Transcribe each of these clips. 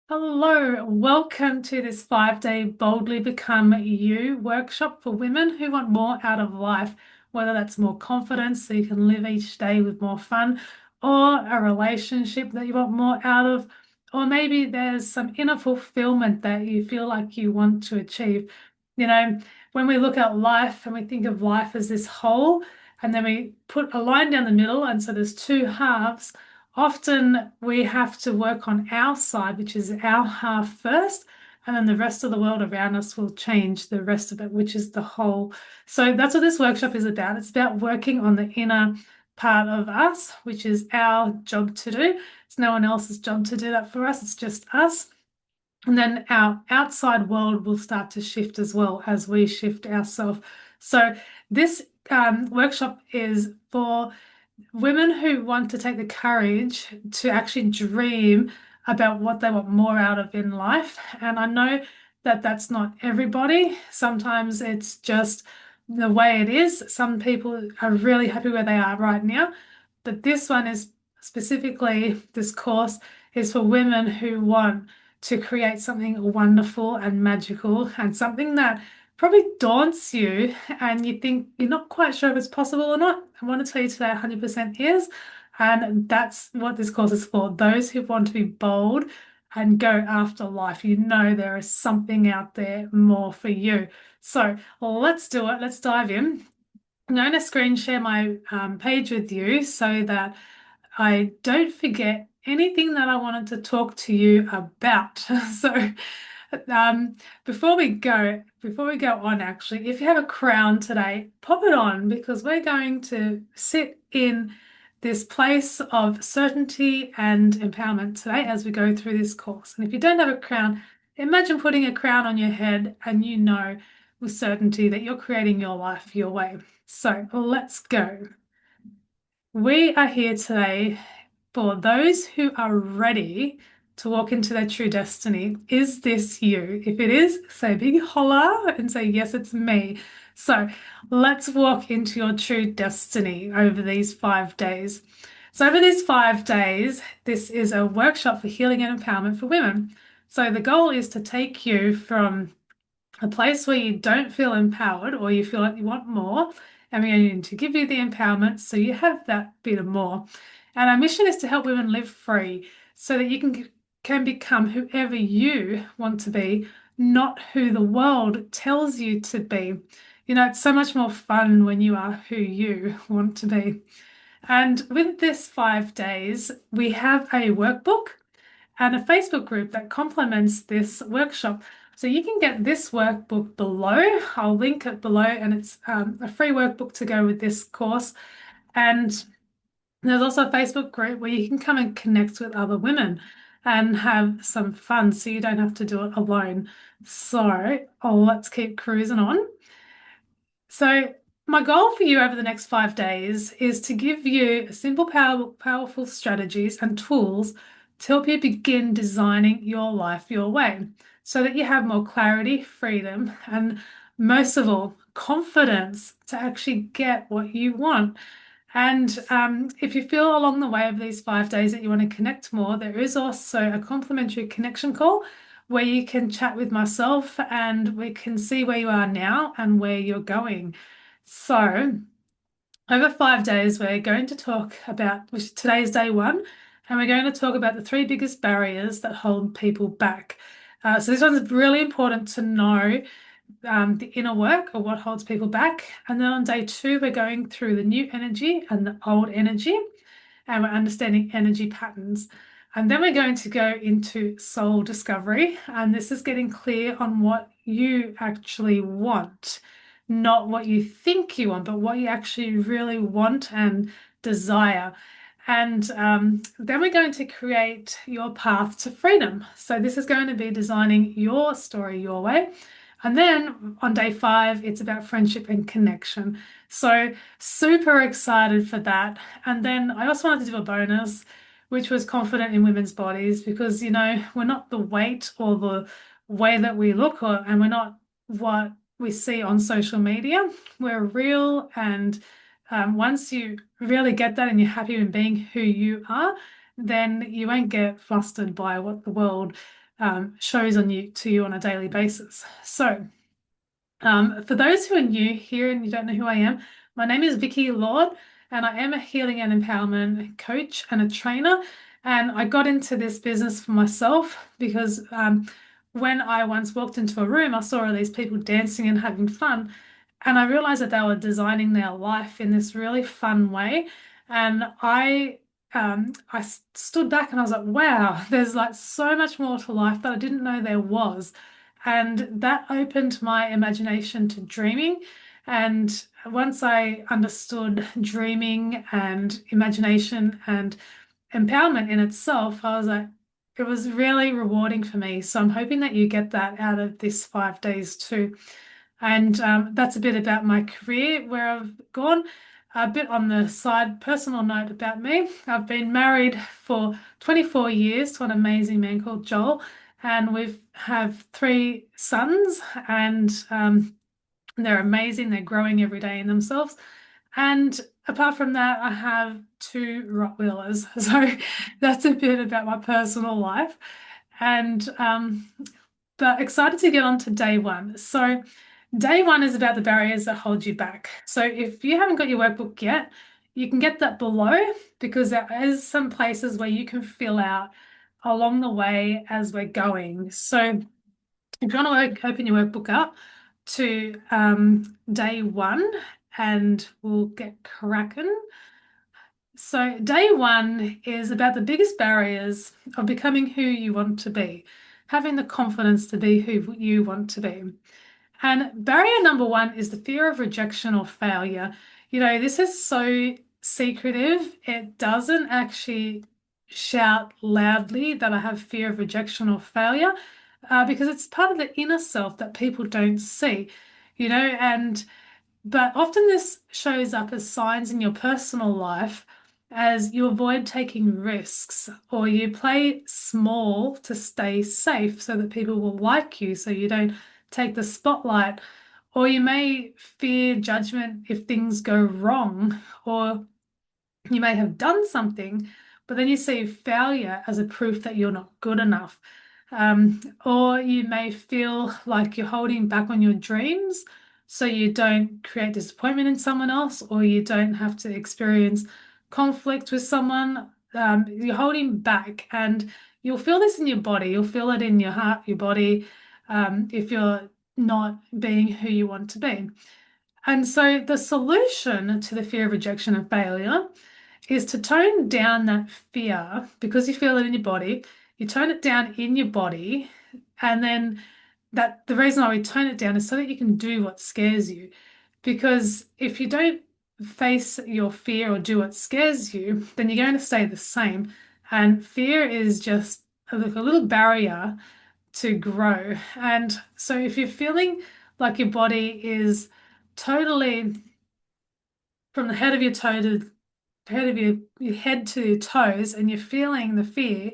Hello, welcome to this 5-day Boldly Become You workshop for women who want more out of life, whether that's more confidence so you can live each day with more fun, or a relationship that you want more out of, or maybe there's some inner fulfillment that you feel like you want to achieve. You know, when we look at life and we think of life as this whole, and then we put a line down the middle, and so there's two halves. Often we have to work on our side, which is our half first, and then the rest of the world around us will change the rest of it, which is the whole. So that's what this workshop is about. It's about working on the inner part of us, which is our job to do. It's no one else's job to do that for us, it's just us. And then our outside world will start to shift as well as we shift ourselves. So this workshop is for women who want to take the courage to actually dream about what they want more out of in life. And I know that that's not everybody. Sometimes it's just the way it is. Some people are really happy where they are right now. But this one is specifically, this course is for women who want to create something wonderful and magical and something that probably daunts you and you think you're not quite sure if it's possible or not. I want to tell you today 100% is. And that's what this course is for. Those who want to be bold and go after life. You know there is something out there more for you. So let's do it. Let's dive in. I'm going to screen share my page with you so that I don't forget anything that I wanted to talk to you about. So um, before we go on, actually, if you have a crown today, pop it on because we're going to sit in this place of certainty and empowerment today as we go through this course. And if you don't have a crown, imagine putting a crown on your head and you know with certainty that you're creating your life your way. So let's go. We are here today for those who are ready to walk into their true destiny. Is this you? If it is, say a big holla and say, yes, it's me. So let's walk into your true destiny over these 5 days. So over these 5 days, this is a workshop for healing and empowerment for women. So the goal is to take you from a place where you don't feel empowered or you feel like you want more, and we're going to give you the empowerment so you have that bit of more. And our mission is to help women live free so that you can become whoever you want to be, not who the world tells you to be. You know, it's so much more fun when you are who you want to be. And with this 5 days, we have a workbook and a Facebook group that complements this workshop. So you can get this workbook below. I'll link it below, and it's a free workbook to go with this course. And there's also a Facebook group where you can come and connect with other women and have some fun so you don't have to do it alone. So let's keep cruising on. So, my goal for you over the next 5 days is to give you simple, powerful strategies and tools to help you begin designing your life your way so that you have more clarity, freedom, and most of all, confidence to actually get what you want. And if you feel along the way of these 5 days that you want to connect more, there is also a complimentary connection call where you can chat with myself and we can see where you are now and where you're going. So, over 5 days, we're going to talk about, which today is day one, and we're going to talk about the three biggest barriers that hold people back. So, this one's really important to know the inner work or what holds people back. And then on day two, we're going through the new energy and the old energy, and we're understanding energy patterns. And then we're going to go into soul discovery, and this is getting clear on what you actually want, not what you think you want, but what you actually really want and desire. And then we're going to create your path to freedom. So this is going to be designing your story your way. And then on day five, it's about friendship and connection. So super excited for that. And then I also wanted to do a bonus, which was confident in women's bodies, because, you know, we're not the weight or the way that we look, and we're not what we see on social media. We're real. And once you really get that and you're happy in being who you are, then you won't get flustered by what the world shows on you to you on a daily basis. So, for those who are new here and you don't know who I am, my name is Vicky Lord, and I am a healing and empowerment coach and a trainer. And I got into this business for myself because when I once walked into a room, I saw all these people dancing and having fun, and I realized that they were designing their life in this really fun way. And I stood back and I was like, wow, there's like so much more to life that I didn't know there was. And that opened my imagination to dreaming. And once I understood dreaming and imagination and empowerment in itself, I was like, it was really rewarding for me. So I'm hoping that you get that out of this 5 days too. And that's a bit about my career, where I've gone. A bit on the side personal note about me. I've been married for 24 years to an amazing man called Joel, and we have 3 sons, and they're amazing. They're growing every day in themselves. And apart from that, I have 2 Rottweilers. So that's a bit about my personal life. And but excited to get on to day one. So day one is about the barriers that hold you back. So if you haven't got your workbook yet, you can get that below, because there is some places where you can fill out along the way as we're going. So if you want to open your workbook up to day one, and we'll get cracking. So day one is about the biggest barriers of becoming who you want to be, having the confidence to be who you want to be. And barrier number one is the fear of rejection or failure. This is so secretive. It doesn't actually shout loudly that I have fear of rejection or failure, because it's part of the inner self that people don't see, and but often this shows up as signs in your personal life, as you avoid taking risks or you play small to stay safe so that people will like you, so you don't take the spotlight. Or you may fear judgment if things go wrong, or you may have done something, but then you see failure as a proof that you're not good enough. Or you may feel like you're holding back on your dreams so you don't create disappointment in someone else, or you don't have to experience conflict with someone. You're holding back, and you'll feel this in your body. You'll feel it in your heart, your body, if you're not being who you want to be. And so the solution to the fear of rejection and failure is to tone down that fear, because you feel it in your body. You tone it down in your body, and then the reason why we tone it down is so that you can do what scares you. Because if you don't face your fear or do what scares you, then you're going to stay the same. And fear is just like a little barrier to grow. And so if you're feeling like your body is totally, from the head of your toe to head of your head to your toes, and you're feeling the fear,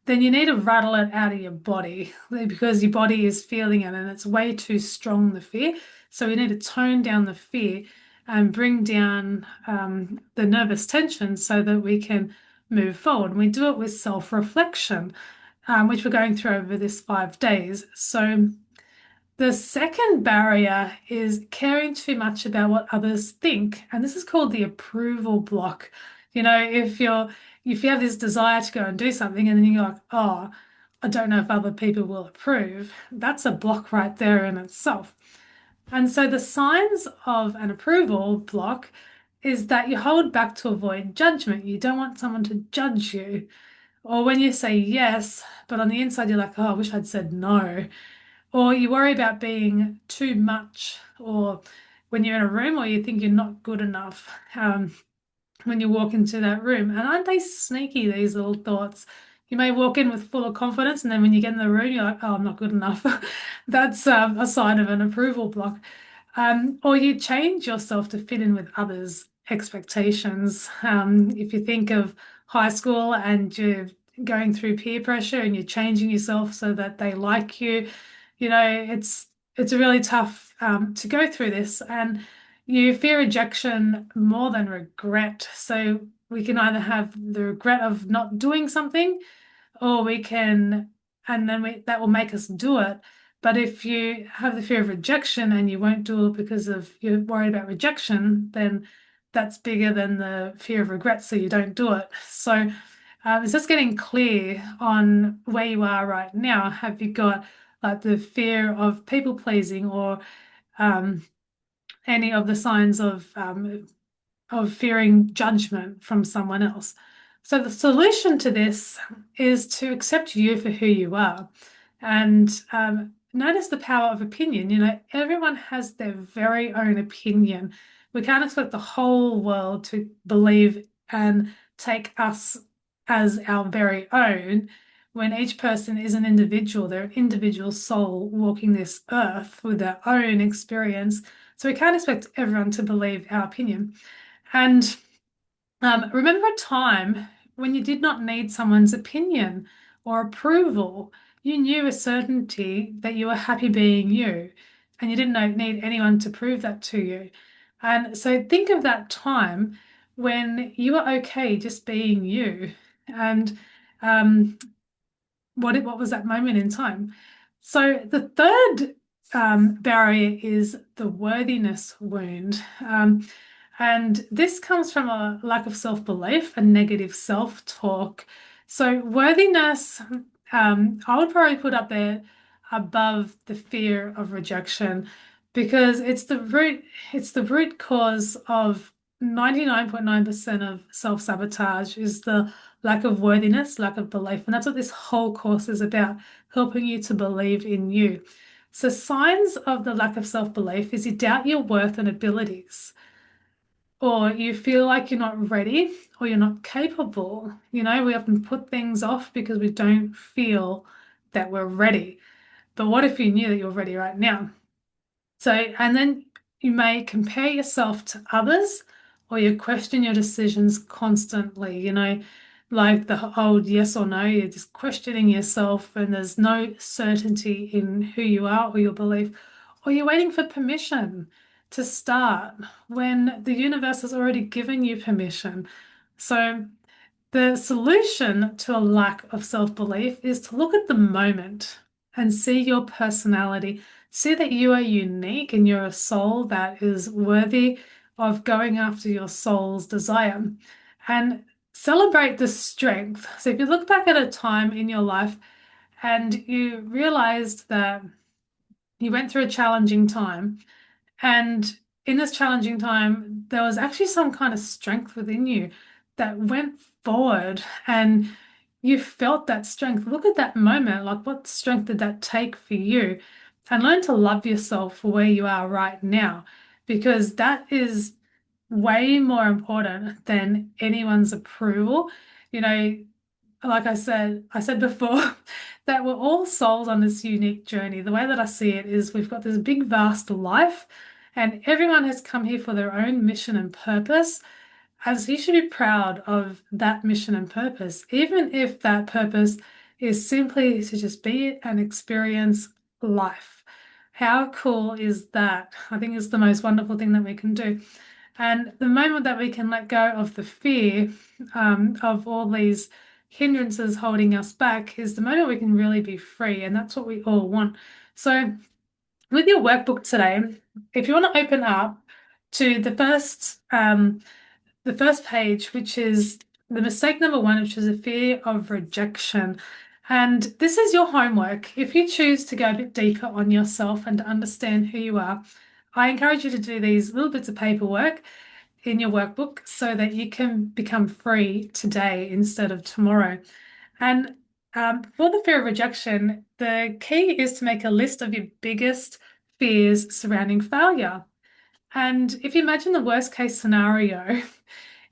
then you need to rattle it out of your body, because your body is feeling it and it's way too strong, the fear. So we need to tone down the fear and bring down the nervous tension so that we can move forward. And we do it with self-reflection, which we're going through over this 5 days. So the second barrier is caring too much about what others think, and this is called the approval block. If you have this desire to go and do something, and then you're like, oh, I don't know if other people will approve, that's a block right there in itself. And so the signs of an approval block is that you hold back to avoid judgment. You don't want someone to judge you. Or when you say yes, but on the inside you're like, oh, I wish I'd said no. Or you worry about being too much, or when you're in a room, or you think you're not good enough when you walk into that room. And aren't they sneaky, these little thoughts? You may walk in with full of confidence, and then when you get in the room, you're like, oh, I'm not good enough. That's a sign of an approval block. Or you change yourself to fit in with others' expectations. If you think of high school and you're going through peer pressure and you're changing yourself so that they like you, it's really tough to go through this, and you fear rejection more than regret. So we can either have the regret of not doing something, or we can and then that will make us do it. But if you have the fear of rejection and you won't do it because of you're worried about rejection, then that's bigger than the fear of regret, so you don't do it. So it's just getting clear on where you are right now. Have you got like the fear of people pleasing or um, any of the signs of fearing judgment from someone else? So the solution to this is to accept you for who you are and notice the power of opinion. You know, everyone has their very own opinion. We can't expect the whole world to believe and take us as our very own when each person is an individual, they're an individual soul walking this earth with their own experience. So we can't expect everyone to believe our opinion. And remember a time when you did not need someone's opinion or approval. You knew with certainty that you were happy being you, and you didn't need anyone to prove that to you. And so think of that time when you were okay just being you. And um, what was that moment in time? So the third barrier is the worthiness wound. And this comes from a lack of self-belief and negative self-talk. So worthiness, I would probably put up there above the fear of rejection because it's the root cause of 99.9% of self-sabotage is the lack of worthiness, lack of belief. And that's what this whole course is about, helping you to believe in you. So signs of the lack of self-belief is you doubt your worth and abilities, or you feel like you're not ready or you're not capable. You know, we often put things off because we don't feel that we're ready. But what if you knew that you're ready right now? So, and then you may compare yourself to others or you question your decisions constantly, you know, like the old yes or no, you're just questioning yourself and there's no certainty in who you are or your belief, or you're waiting for permission to start when the universe has already given you permission. So, the solution to a lack of self-belief is to look at the moment and see your personality. See that you are unique and you're a soul that is worthy of going after your soul's desire. And celebrate the strength. So if you look back at a time in your life and you realized that you went through a challenging time, and in this challenging time, there was actually some kind of strength within you that went forward and you felt that strength. Look at that moment. Like, what strength did that take for you? And learn to love yourself for where you are right now, because that is way more important than anyone's approval. You know, like I said before, that we're all souls on this unique journey. The way that I see it is we've got this big, vast life, and everyone has come here for their own mission and purpose. And so you should be proud of that mission and purpose, even if that purpose is simply to just be and experience life. How cool is that? I think it's the most wonderful thing that we can do. And the moment that we can let go of the fear of all these hindrances holding us back is the moment we can really be free. And that's what we all want. So, with your workbook today, if you want to open up to the first page, which is the mistake number one, which is a fear of rejection. And this is your homework. If you choose to go a bit deeper on yourself and to understand who you are, I encourage you to do these little bits of paperwork in your workbook so that you can become free today instead of tomorrow. And for the fear of rejection, the key is to make a list of your biggest fears surrounding failure. And if you imagine the worst case scenario,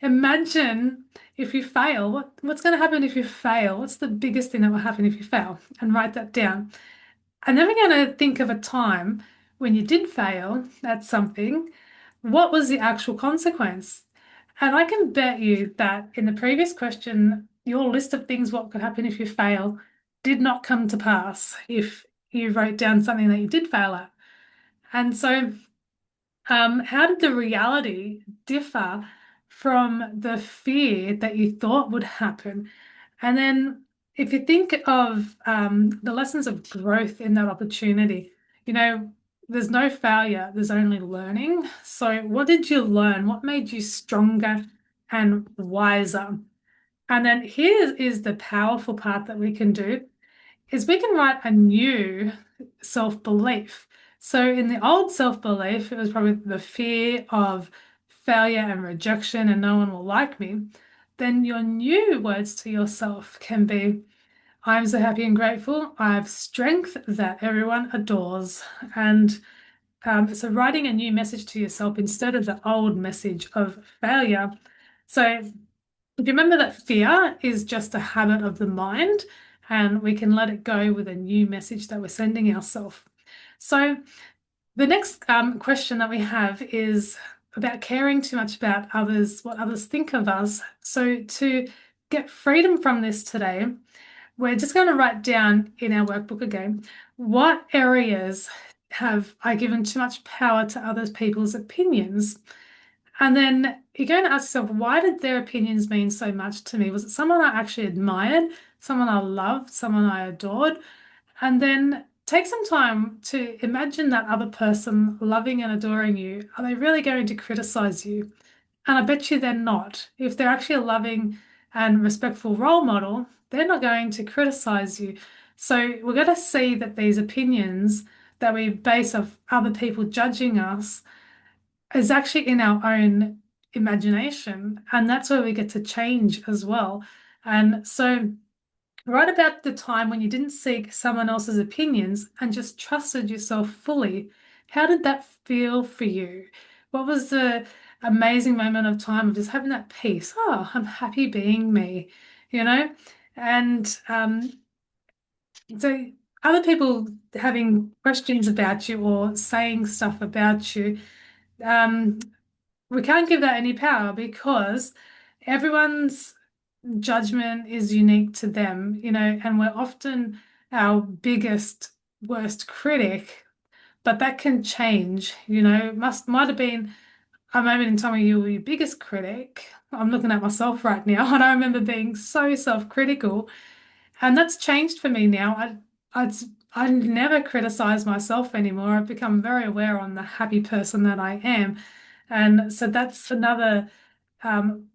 imagine if you fail, what's going to happen if you fail? What's the biggest thing that will happen if you fail? And write that down. And then we're going to think of a time when you did fail at something. What was the actual consequence? And I can bet you that in the previous question, your list of things what could happen if you fail did not come to pass if you wrote down something that you did fail at. And so, how did the reality differ from the fear that you thought would happen? And then if you think of the lessons of growth in that opportunity, you know, there's no failure, there's only learning. So, what did you learn? What made you stronger and wiser? And then here is the powerful part that we can do is we can write a new self-belief. So in the old self-belief, it was probably the fear of failure and rejection and no one will like me. Then your new words to yourself can be, I'm so happy and grateful. I have strength that everyone adores. And so writing a new message to yourself instead of the old message of failure. So if you remember that fear is just a habit of the mind, and we can let it go with a new message that we're sending ourselves. So the next question that we have is about caring too much about others, what others think of us. So to get freedom from this today, we're just going to write down in our workbook again, what areas have I given too much power to other people's opinions? And then you're going to ask yourself, why did their opinions mean so much to me? Was it someone I actually admired, someone I loved, someone I adored? And then take some time to imagine that other person loving and adoring you. Are they really going to criticize you? And I bet you they're not. If they're actually a loving and respectful role model, they're not going to criticize you. So we're going to see that these opinions that we base off other people judging us is actually in our own imagination. And that's where we get to change as well. And so, right about the time when you didn't seek someone else's opinions and just trusted yourself fully, how did that feel for you? What was the amazing moment of time of just having that peace? Oh, I'm happy being me, you know? And so, other people having questions about you or saying stuff about you, um, we can't give that any power because everyone's judgment is unique to them, and we're often our biggest, worst critic, but that can change, might have been a moment in time where you were your biggest critic. I'm looking at myself right now, and I remember being so self-critical, and that's changed for me now. I I never criticize myself anymore. I've become very aware on the happy person that I am. And so that's another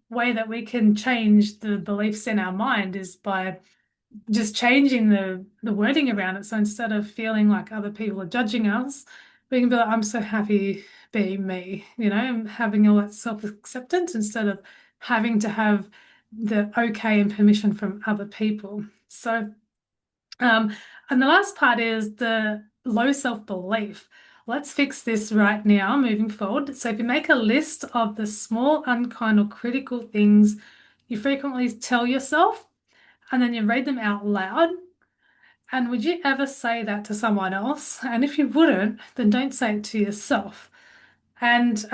way that we can change the beliefs in our mind is by just changing the wording around it. So instead of feeling like other people are judging us, we can be like, I'm so happy being me, and having all that self-acceptance instead of having to have the okay and permission from other people. So and the last part is the low self-belief. Let's fix this right now, moving forward. So if you make a list of the small, unkind, or critical things you frequently tell yourself, and then you read them out loud, and would you ever say that to someone else? And if you wouldn't, then don't say it to yourself. And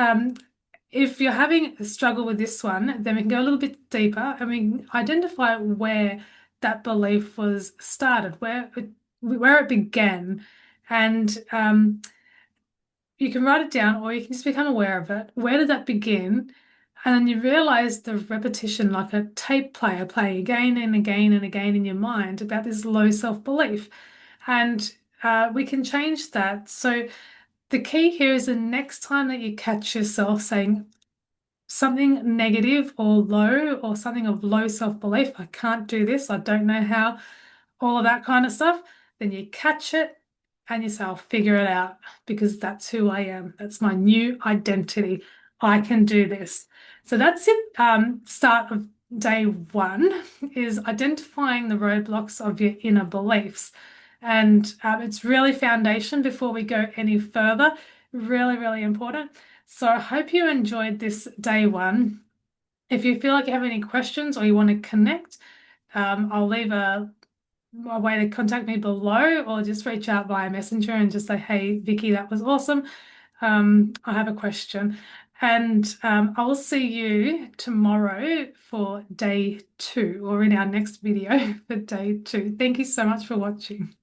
if you're having a struggle with this one, then we can go a little bit deeper and we can identify where that belief was started, where it began. And you can write it down or you can just become aware of it. Where did that begin? And then you realize the repetition, like a tape player playing again and again and again in your mind about this low self-belief. And we can change that. So the key here is the next time that you catch yourself saying something negative or low or something of low self-belief, I can't do this, I don't know how, all of that kind of stuff, then you catch it and you say, I'll figure it out because that's who I am. That's my new identity. I can do this. So that's it. Start of day one is identifying the roadblocks of your inner beliefs. And it's really foundation before we go any further. Really, really important. So I hope you enjoyed this day one. If you feel like you have any questions or you want to connect, I'll leave a way to contact me below or just reach out via Messenger and just say, hey, Vicky, that was awesome. I have a question. And I will see you tomorrow for day two or in our next video for day two. Thank you so much for watching.